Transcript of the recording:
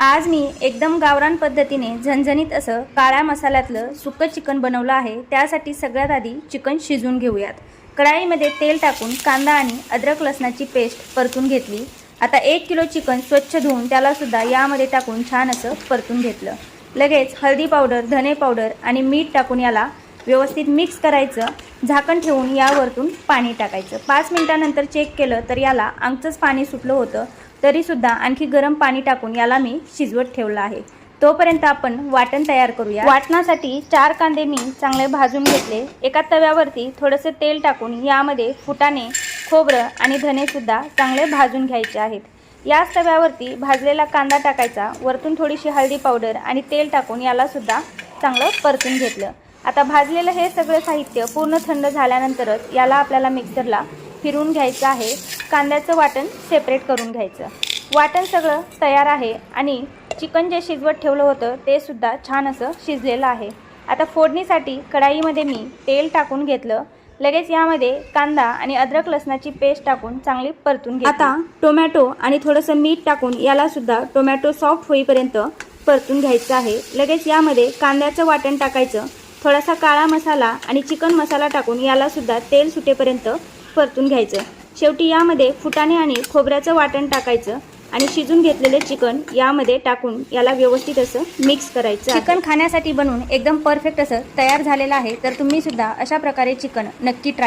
आज मी एकदम गावरान पद्धतीने झणझणीत असं काळ्या मसाल्यातलं सुक्कं चिकन बनवलं आहे। त्यासाठी सगळ्यात आधी चिकन शिजवून घेऊयात। कढाईमध्ये तेल टाकून कांदा आणि अद्रक लसणाची पेस्ट परतून घेतली। आता 1 किलो चिकन स्वच्छ धुवून त्याला सुद्धा यामध्ये टाकून छान असं परतून घेतलं। लगेच हळदी पावडर, धने पावडर आणि मीठ टाकून याला व्यवस्थित मिक्स करायचं। झाकण ठेवून यावरतून पाणी टाकायचं। 5 मिनिटांनंतर चेक केलं तर याला अंगचंच पाणी सुटलं होतं, तरी सुद्धा आणखी गरम पाणी टाकून याला मी शिजवत ठेवलं आहे। तोपर्यंत आपण वाटण तयार करूया। वाटणासाठी 4 कांदे मी चांगले भाजून घेतले। एका तव्यावरती थोडेसे तेल टाकून यामध्ये फुटाणे, खोबरं आणि धने सुद्धा चांगले भाजून घ्यायचे आहेत। याच तव्यावरती भाजलेला कांदा टाकायचा, वरतून थोडीशी हळदी पावडर आणि तेल टाकून याला सुद्धा चांगलं परतून घेतलं। आता भाजलेलं हे सगळं साहित्य पूर्ण थंड झाल्यानंतरच याला आपल्याला मिक्सरला फिरवून घ्यायचं आहे। कांद्याचं वाटण सेपरेट करून घ्यायचं। वाटण सगळं तयार आहे आणि चिकन जे शिजवत ठेवलं होतं ते सुद्धा छान असं शिजलेलं आहे। आता फोडणीसाठी कढाईमध्ये मी तेल टाकून घेतलं। लगेच यामध्ये कांदा आणि अद्रक लसणाची पेस्ट टाकून चांगली परतून घेतली। आता टोमॅटो आणि थोडंसं मीठ टाकून याला सुद्धा टोमॅटो सॉफ्ट होईपर्यंत परतून घ्यायचं आहे। लगेच यामध्ये कांद्याचं वाटण टाकायचं, थोडासा काळा मसाला आणि चिकन मसाला टाकून याला सुद्धा तेल सुटेपर्यंत परतून घ्यायचं। शेवटी यामध्ये फुटाणे आणि खोबऱ्याचं वाटण टाकायचं आणि शिजून घेतलेले चिकन यामध्ये टाकून याला व्यवस्थित असं मिक्स करायचं। चिकन खाण्यासाठी बनवून एकदम परफेक्ट असं तयार झालेलं आहे। तर तुम्ही सुद्धा अशा प्रकारे चिकन नक्की ट्राय